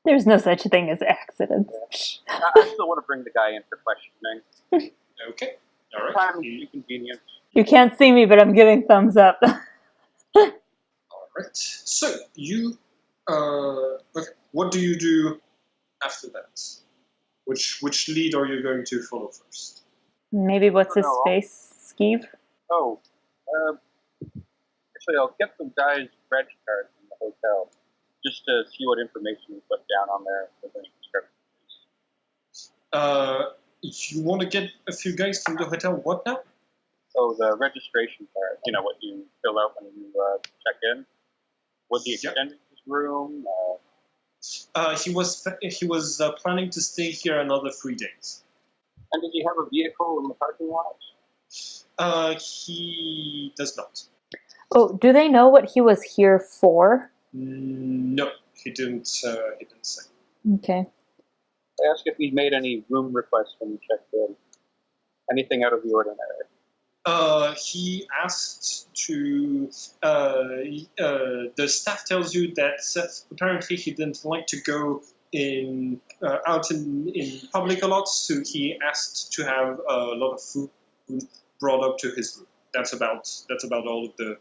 There's no such thing as accidents. I still want to bring the guy in for questioning. Okay. All right. Time is convenient. You can't see me, but I'm giving thumbs up. All right. So you, okay. What do you do after that? Which lead are you going to follow first? Maybe what's his face? Skeeve? Oh, actually, I'll get the guy's reg card from the hotel just to see what information we put down on there for the descriptions. You want to get a few guys from the hotel. What now? Oh, the registration card. You know what you fill out when you check in. Was he extending his room? He was planning to stay here another 3 days. And did he have a vehicle in the parking lot? He does not. Oh, do they know what he was here for? No, he didn't say. Okay. I asked if he made any room requests when he checked in. Anything out of the ordinary. He asked to. The staff tells you that apparently he didn't like to go out in public a lot, so he asked to have a lot of food brought up to his room. That's about all of the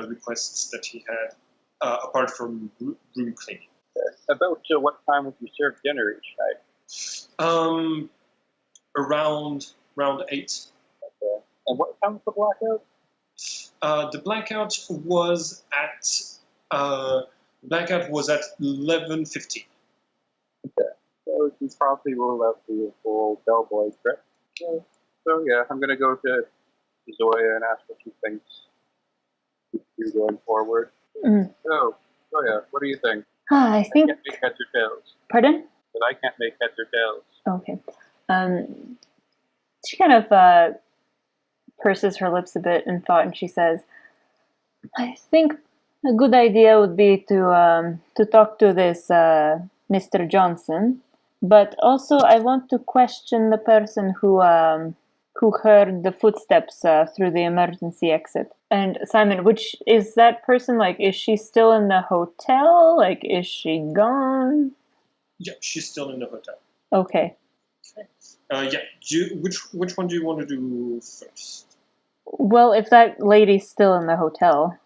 requests that he had, apart from room cleaning. About what time would you serve dinner each night? Around 8. Okay. And what time was the blackout? The blackout was at 11:15. Okay. So you probably rule out the whole bellboy trip. Okay. So yeah, I'm gonna go to Zoya and ask what she thinks you're going forward. Mm. So yeah, what do you think? I think. I can't make heads or tails. Pardon? But I can't make heads or tails. Okay. She kind of purses her lips a bit in thought, and she says, "I think a good idea would be to talk to this Mr. Johnson, but also I want to question the person who heard the footsteps through the emergency exit. And Simon, which is that person? Like, is she still in the hotel? Like, is she gone?" Yeah, she's still in the hotel. Okay. Which one do you want to do first? Well, if that lady's still in the hotel.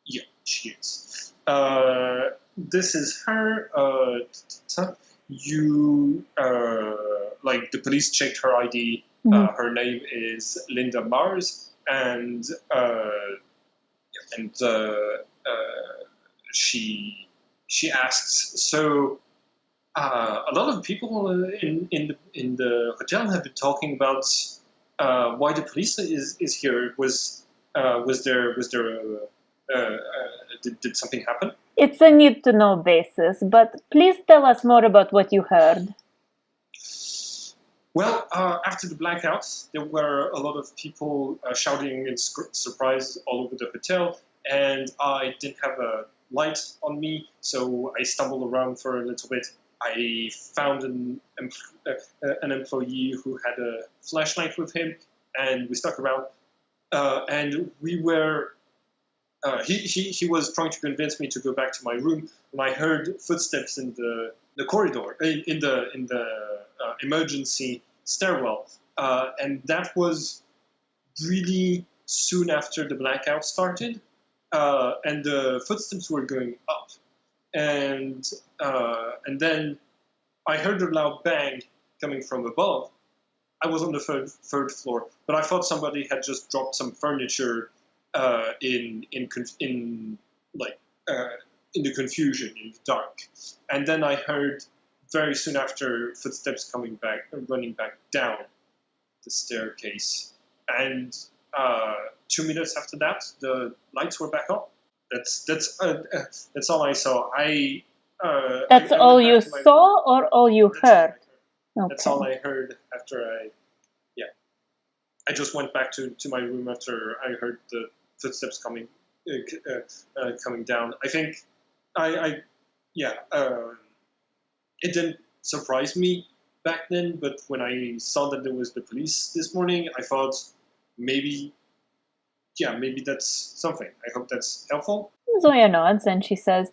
Yeah, she is. This is her. The police checked her ID. Mm-hmm. Her name is Linda Mars, and she asks. So a lot of people in the hotel have been talking about why the police is here. Did something happen? It's a need-to-know basis, but please tell us more about what you heard. Well, after the blackouts, there were a lot of people shouting in surprise all over the hotel, and I didn't have a light on me, so I stumbled around for a little bit. I found an employee who had a flashlight with him, and we stuck around. And we were. He was trying to convince me to go back to my room when I heard footsteps in the corridor, in the emergency stairwell, and that was really soon after the blackout started, and the footsteps were going up. And then I heard a loud bang coming from above. I was on the third floor, but I thought somebody had just dropped some furniture in the confusion, in the dark. And then I heard very soon after footsteps running back down the staircase. And 2 minutes after that, the lights were back on. That's all I saw. That's all you saw, or all you heard? Okay. That's all I heard after I just went back to my room after I heard the footsteps coming down. I think it didn't surprise me back then, but when I saw that there was the police this morning, I thought maybe that's something. I hope that's helpful. Zoya nods and she says,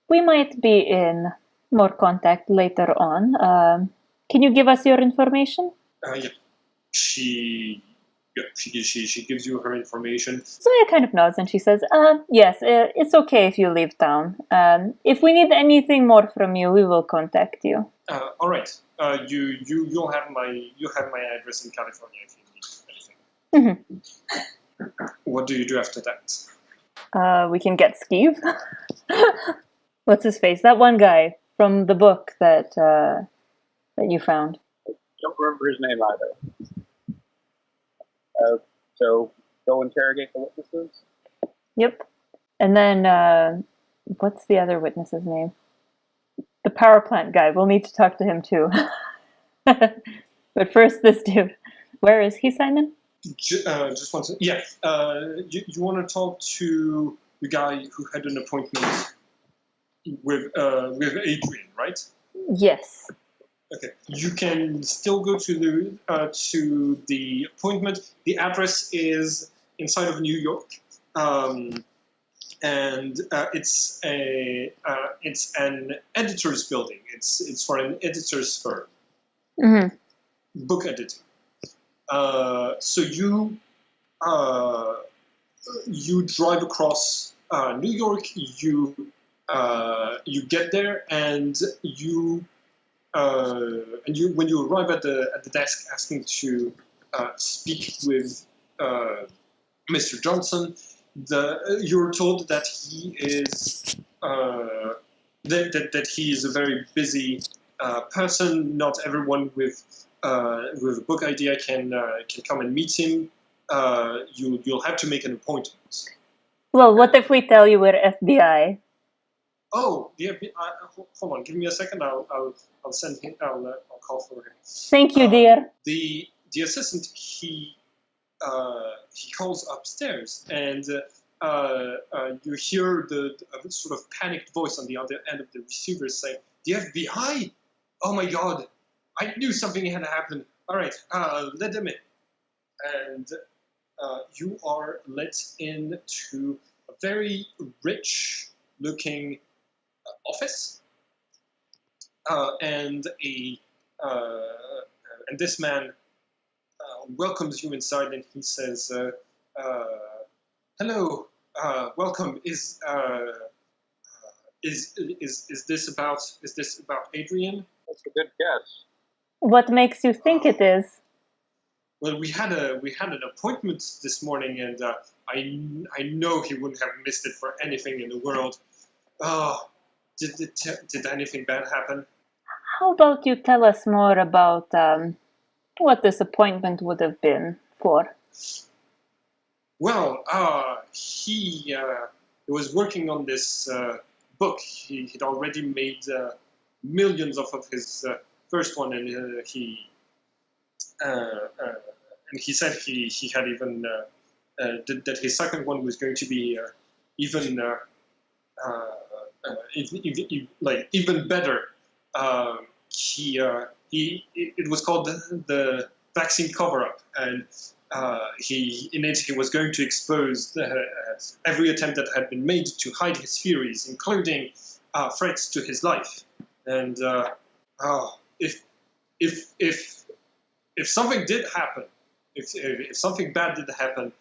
"We might be in more contact later on. Can you give us your information? Yeah. She gives you her information. Zoya kind of nods and she says, yes, it's okay if you leave town. If we need anything more from you, we will contact you. All right. You'll have my address in California if you need anything. Mm-hmm. What do you do after that? We can get Skeeve. What's his face? That one guy from the book that you found. Don't remember his name either. So go interrogate the witnesses. Yep. And then what's the other witness's name? The power plant guy. We'll need to talk to him too. But first, this dude. Where is he, Simon? Just one second. Yeah. You want to talk to the guy who had an appointment with Adrian, right? Yes. Okay. You can still go to the appointment. The address is inside of New York, and it's an editor's building. It's for an editor's firm. Mm-hmm. Book editing. So you drive across New York. You get there, and when you arrive at the desk asking to speak with Mr. Johnson, you're told that he is that he is a very busy person. Not everyone with a book idea can come and meet him. You'll have to make an appointment. Well, what if we tell you we're FBI? Oh, the FBI. Hold on, give me a second. I'll send him. I'll call for him. Thank you, dear. The assistant he calls upstairs, and you hear the sort of panicked voice on the other end of the receiver saying, "The FBI! Oh my God! I knew something had happened. All right, let them in." And you are let into a very rich-looking office, and this man welcomes you inside, and he says, "Hello, welcome. Is this about Adrian?" That's a good guess. What makes you think it is? Well, we had an appointment this morning, and I know he wouldn't have missed it for anything in the world. Oh, did anything bad happen? How about you tell us more about what this appointment would have been for? Well, he was working on this book. He'd already made millions off of his first one, and he said he had even that his second one was going to be even better. It was called the vaccine cover-up, and he was going to expose every attempt that had been made to hide his theories, including threats to his life. And if something did happen, if something bad did happen,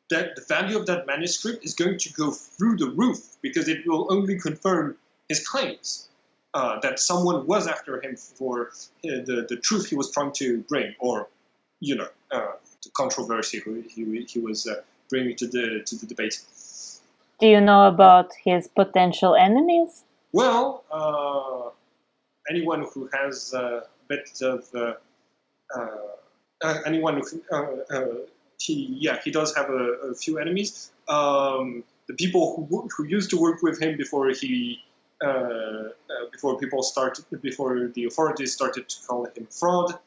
that the value of that manuscript is going to go through the roof, because it will only confirm his claims that someone was after him for the truth he was trying to bring, or the controversy he was bringing to the debate. Do you know about his potential enemies? Well, anyone who has a bit of anyone who he does have a few enemies. The people who used to work with him before before the authorities started to call him fraud,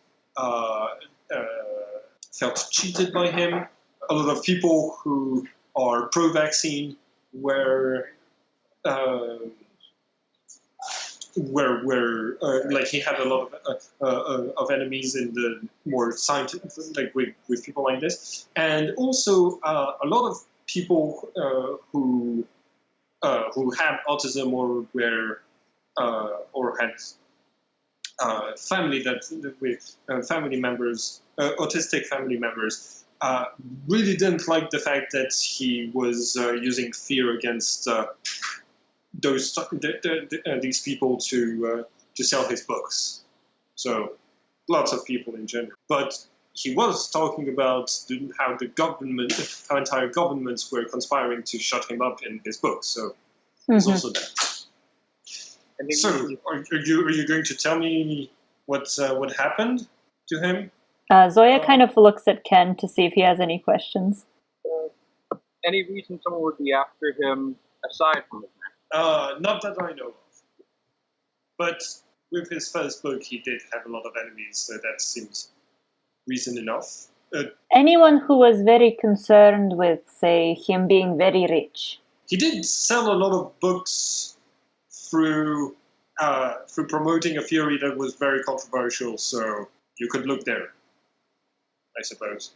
felt cheated by him. A lot of people who are pro-vaccine were like he had a lot of enemies in the more scientific, like with people like this, and also a lot of people who had autism or were or had family family members, autistic family members, really didn't like the fact that he was using fear against these people to sell his books. So lots of people in general, but he was talking about how how entire governments were conspiring to shut him up in his books. So there's also that. So, are you going to tell me what happened to him? Zoya kind of looks at Ken to see if he has any questions. Any reason someone would be after him aside from his man? Not that I know of. But with his first book, he did have a lot of enemies, so that seems reason enough. Anyone who was very concerned with, say, him being very rich. He did sell a lot of books through promoting a theory that was very controversial, so you could look there, I suppose.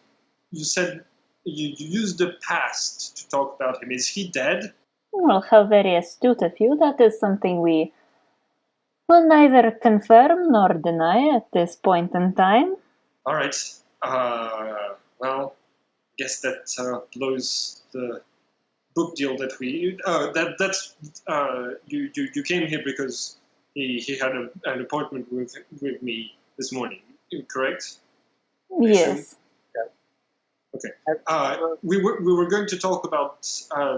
You said you used the past to talk about him. Is he dead? Well, how very astute of you. That is something we will neither confirm nor deny at this point in time. All right. Well, I guess that blows the book deal that we. You came here because he had an appointment with me this morning. Correct? Yes. Okay. We were going to talk about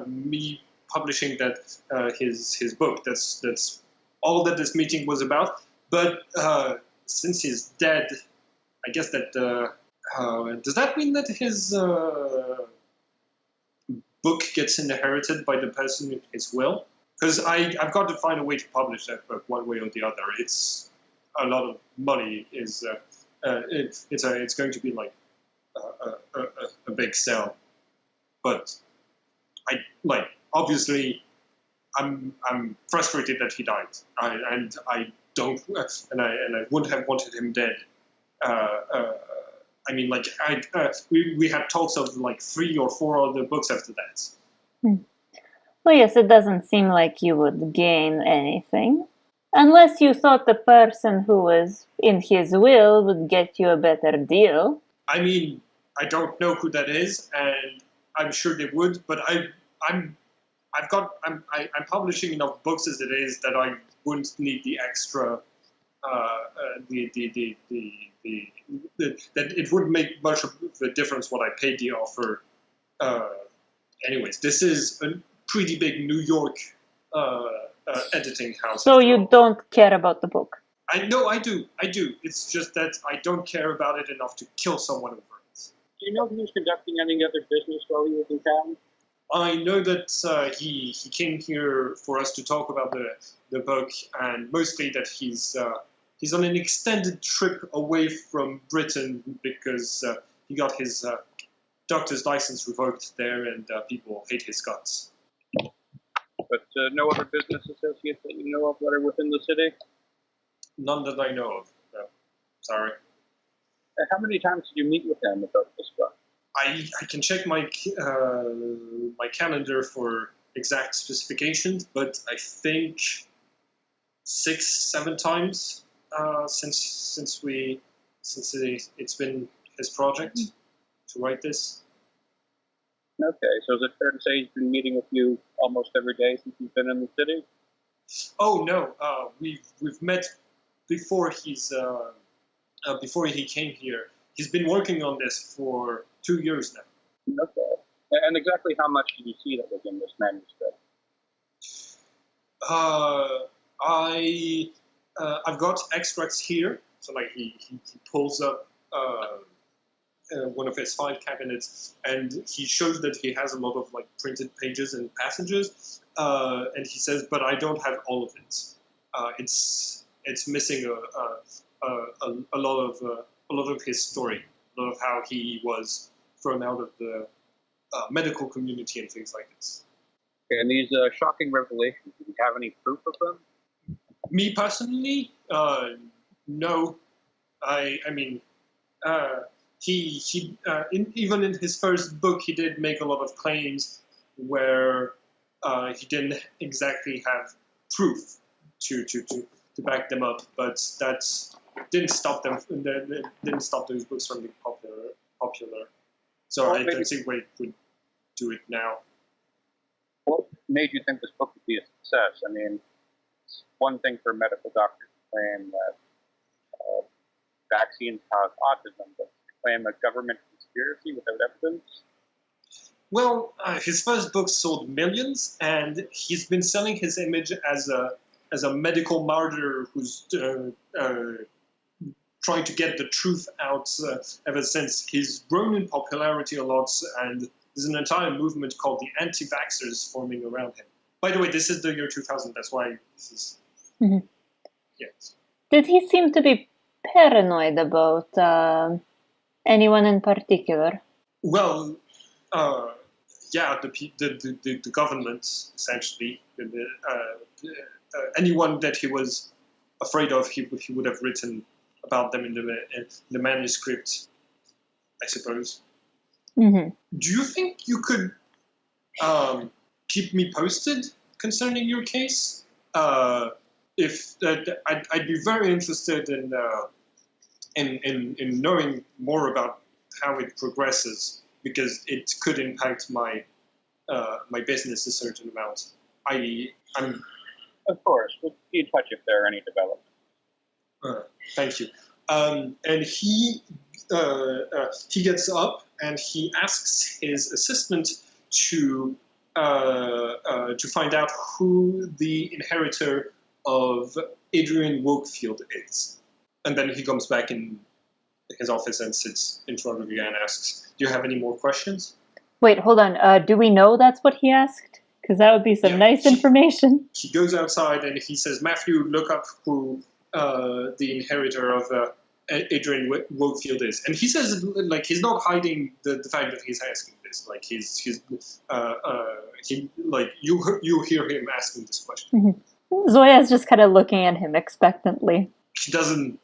me publishing that his book. That's all that this meeting was about. But since he's dead, I guess that does that mean that his book gets inherited by the person in his will? Because I've got to find a way to publish that book one way or the other. It's a lot of money. It's going to be like a big sell, but obviously I'm frustrated that he died, and I wouldn't have wanted him dead. I mean, we had talks of like 3 or 4 other books after that. Well, yes, it doesn't seem like you would gain anything. Unless you thought the person who was in his will would get you a better deal. I mean, I don't know who that is, and I'm sure they would, but I'm publishing enough books as it is that I wouldn't need the extra that it wouldn't make much of a difference what I paid the offer. Anyways, this is a pretty big New York editing house. So you don't care about the book? I do. It's just that I don't care about it enough to kill someone over it. Do you know if he was conducting any other business while he was in town? I know that he came here for us to talk about the book, and mostly that he's on an extended trip away from Britain because he got his doctor's license revoked there, and people hate his guts. But no other business associates that you know of that are within the city? None that I know of. No, sorry. How many times did you meet with them about this book? I can check my calendar for exact specifications, but I think 6-7 times since it's been his project to write this. Okay, so is it fair to say he's been meeting with you almost every day since he's been in the city? Oh no, we've met before before he came here. He's been working on this for 2 years now. Okay, and exactly how much did you see that was in this manuscript? I've got extracts here, so like he pulls up one of his 5 cabinets, and he shows that he has a lot of like printed pages and passages, and he says, but I don't have all of it. It's missing a lot of his story, a lot of how he was thrown out of the medical community and things like this. Okay, and these shocking revelations, do you have any proof of them? Me personally, no. I mean, even in his first book, he did make a lot of claims where he didn't exactly have proof to back them up, but that didn't stop them. Didn't stop those books from being popular. So Well, I maybe- don't think we would do it now. What made you think this book would be a success? I mean, it's one thing for medical doctors to claim that vaccines cause autism, but to claim a government conspiracy without evidence? Well, his first book sold millions, and he's been selling his image as a medical martyr who's trying to get the truth out ever since. He's grown in popularity a lot, and there's an entire movement called the anti-vaxxers forming around him. By the way, this is the year 2000. That's why this is. Mhm. Yes. Did he seem to be paranoid about anyone in particular? Well, yeah, the government essentially. Anyone that he was afraid of, he would have written about them in the manuscript, I suppose. Mm-hmm. Do you think you could keep me posted concerning your case? If I'd be very interested in knowing more about how it progresses, because it could impact my my business a certain amount. I'm Of course, we'll be in touch if there are any developments. thank you. And he gets up and he asks his assistant to find out who the inheritor of Adrian Wokefield is. And then he comes back in his office and sits in front of you and asks, "Do you have any more questions?" Wait, hold on. Do we know that's what he asked? Because that would be some Yeah. nice information. He goes outside and he says, "Matthew, look up who the inheritor of Adrian Wokefield is." And he says, like, he's not hiding the fact that he's asking this. Like, you hear him asking this question. Zoya's just kind of looking at him expectantly. He doesn't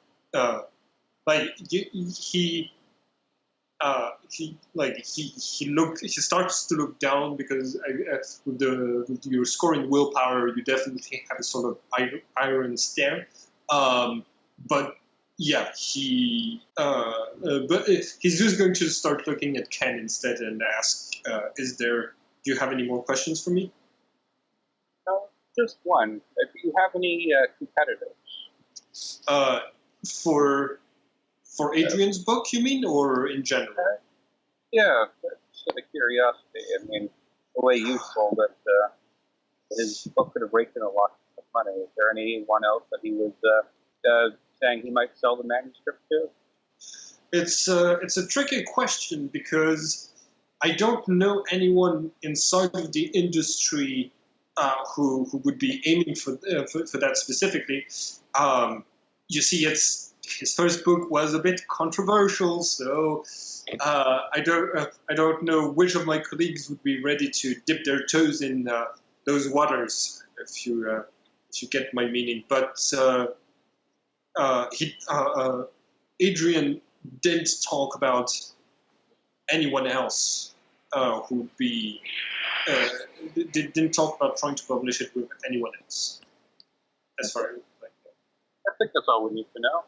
he starts to look down because with your scoring willpower, you definitely have a sort of iron stare. But yeah, but he's just going to start looking at Ken instead and ask, do you have any more questions for me? No, just one. Do you have any competitors? For Adrian's book, you mean, or in general? Yeah, just out of curiosity. I mean, the way you sold it, his book could have raked in a lot of money. Is there anyone else that he was saying he might sell the manuscript to? It's a tricky question because I don't know anyone inside of the industry who would be aiming for that specifically. You see, his first book was a bit controversial, so I don't know which of my colleagues would be ready to dip their toes in those waters, if you get my meaning. But Adrian didn't talk about anyone else who'd be didn't talk about trying to publish it with anyone else. As far as I think that's all we need to know.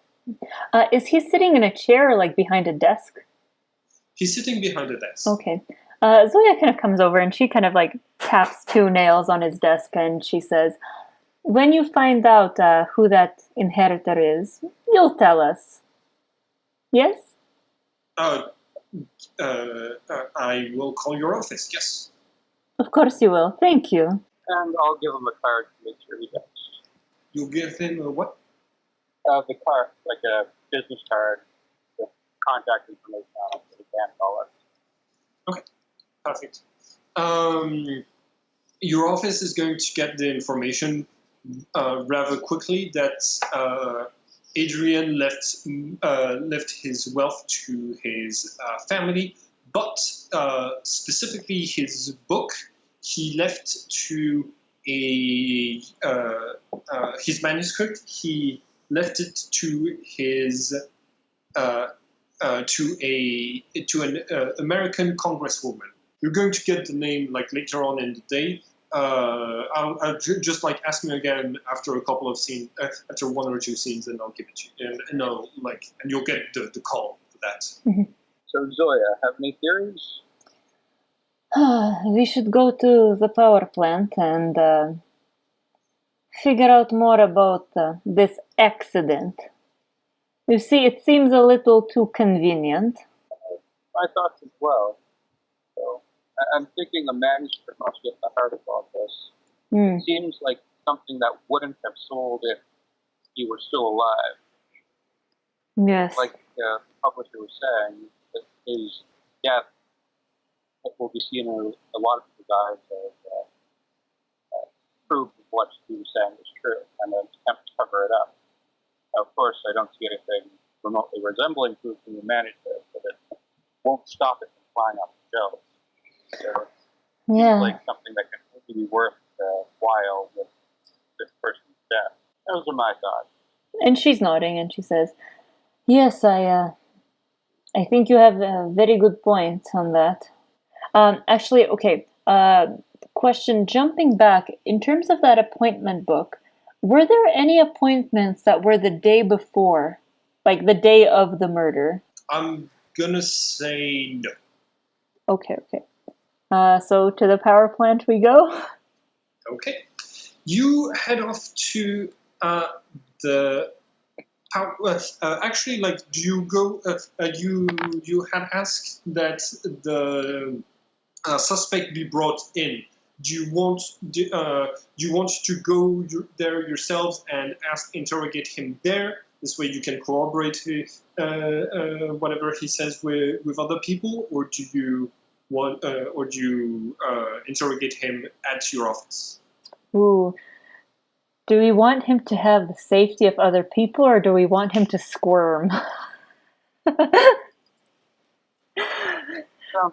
Is he sitting in a chair or like behind a desk? he's sitting behind a desk. Okay. Zoya kind of comes over and she kind of like taps two nails on his desk and she says, "When you find out who that inheritor is, you'll tell us. Yes?" I will call your office. Yes. Of course you will. Thank you. And I'll give him a card to make sure he does. You'll give him a what? The card, like a business card with contact information on it, so he can call us. Okay, perfect. Your office is going to get the information rather quickly that Adrian left his wealth to his family, but specifically his book, he left to his manuscript. He left it to his to an American congresswoman. You're going to get the name like later on in the day, I'll just like ask me again after a couple of scenes, after one or two scenes, and I'll give it to you, and I'll and you'll get the call for that. So Zoya, have any theories? We should go to the power plant and figure out more about this accident. You see, it seems a little too convenient. My thoughts as well. So I'm thinking a manuscript must be at the heart of all this. It seems like something that wouldn't have sold if he were still alive. Yes. Like the publisher was saying, that his death will be seen in a lot of people's eyes as proof of what he was saying was true, and an attempt to cover it up. Now, of course, I don't see anything remotely resembling proof in the manuscript, but it won't stop it from flying off the shelves. So it seems like something that can only be worth while with this person's death. Those are my thoughts. And she's nodding, and she says, "Yes, I think you have a very good point on that." Actually, okay. Question: jumping back in terms of that appointment book, were there any appointments that were the day before, like the day of the murder? I'm gonna say no. Okay. So to the power plant we go. Okay. You head off to the power. Actually, do you go? You had asked that the suspect be brought in. Do you want to go there yourselves and interrogate him there? This way you can corroborate whatever he says with other people, or do you interrogate him at your office? Ooh. Do we want him to have the safety of other people, or do we want him to squirm? Sounds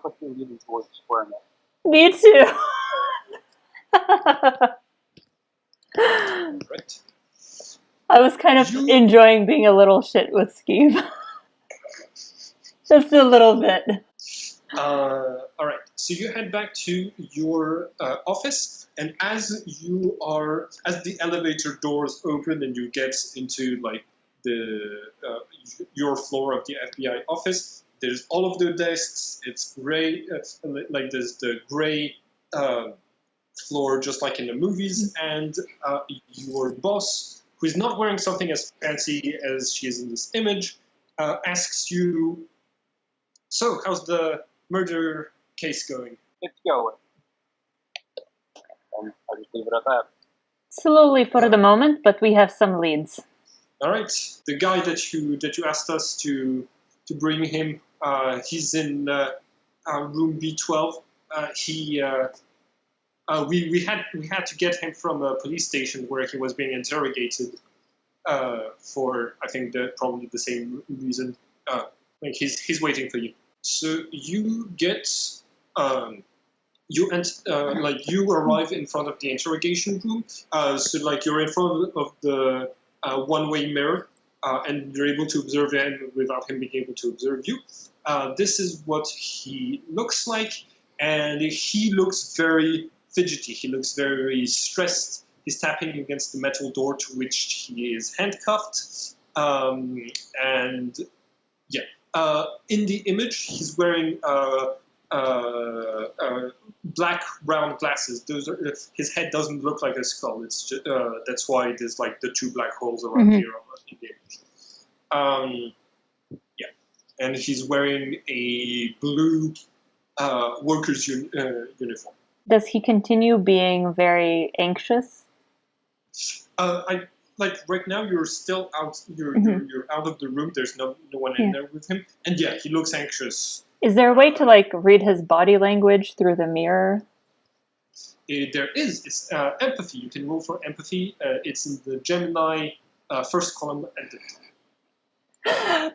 like you're leaning towards squirming. Me too. Right. I was kind of enjoying being a little shit with Skeeve. Just a little bit. All right. So you head back to your office, and as the elevator doors open and you get into your floor of the FBI office, there's all of the desks. It's gray, there's the gray floor, just like in the movies, and your boss, who is not wearing something as fancy as she is in this image, asks you, "So, how's the murder case going?" It's going. I'll just leave it at that. Slowly for the moment, but we have some leads. All right. The guy that you asked us to bring him, he's in room B12. We had to get him from a police station where he was being interrogated for, I think, probably the same reason. He's waiting for you. So you get you arrive in front of the interrogation room. So you're in front of the one-way mirror, and you're able to observe him without him being able to observe you. This is what he looks like, and he looks very fidgety. He looks very stressed. He's tapping against the metal door to which he is handcuffed. In the image, he's wearing black round glasses. His head doesn't look like a skull. It's just, that's why there's the two black holes around here in the image. And he's wearing a blue worker's uniform. Does he continue being very anxious? Right now you're still out. You're out of the room. There's no one in there with him, and he looks anxious. Is there a way to read his body language through the mirror? There is. It's empathy. You can roll for empathy. It's in the Gemini first column at the top.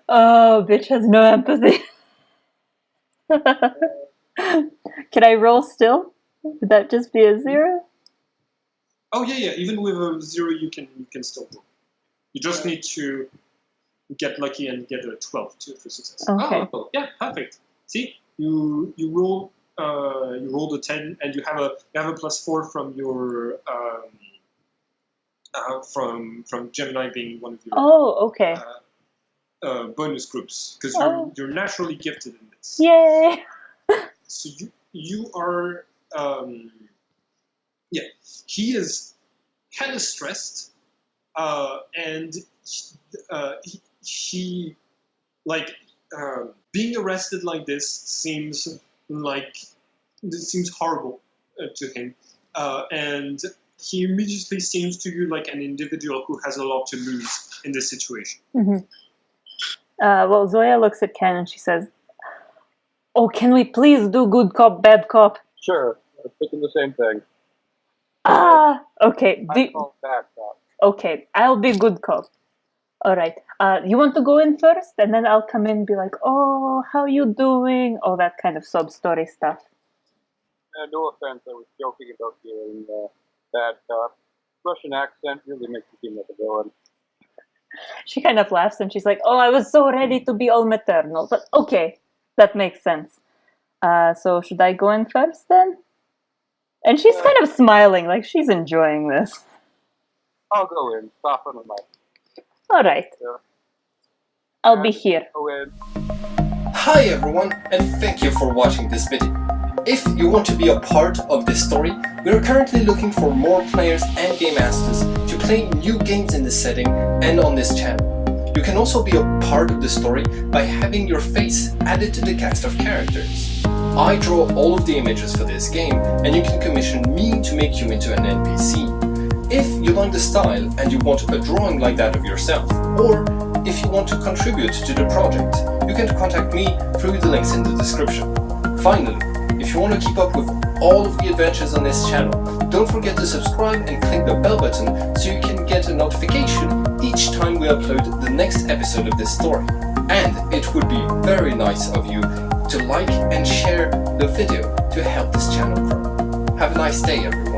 Oh, bitch has no empathy. Can I roll still? Would that just be a 0? Oh yeah. Even with a 0, you can still roll. You just need to get lucky and get a 12 for success. Okay. Oh, yeah, perfect. See, you roll You rolled a 10, and you have a +4 from your from Gemini being one of your Oh, okay. bonus groups, because you're naturally gifted in this. Yay! So you are he is kind of stressed, and he like being arrested like this seems horrible to him, and he immediately seems to you like an individual who has a lot to lose in this situation. Mm-hmm. Well, Zoya looks at Ken and she says, "Oh, can we please do good cop, bad cop?" Sure, I was thinking the same thing. Okay. I call bad cop. Okay, I'll be good cop. All right. You want to go in first, and then I'll come in and be like, "Oh, how you doing?" All that kind of sob story stuff. No offense, I was joking about being bad cop. Russian accent really makes you seem like a villain. She kind of laughs and she's like, "Oh, I was so ready to be all maternal, but okay, that makes sense. So should I go in first then?" And she's kind of smiling, like she's enjoying this. I'll go in. Soften them up. All right. I'll be here. Go in. Hi everyone, and thank you for watching this video. If you want to be a part of this story, we are currently looking for more players and game masters to play new games in this setting and on this channel. You can also be a part of the story by having your face added to the cast of characters. I draw all of the images for this game, and you can commission me to make you into an NPC. If you like the style and you want a drawing like that of yourself, or if you want to contribute to the project, you can contact me through the links in the description. Finally, if you want to keep up with all of the adventures on this channel, don't forget to subscribe and click the bell button so you can get a notification each time we upload the next episode of this story. And it would be very nice of you to like and share the video to help this channel grow. Have a nice day, everyone.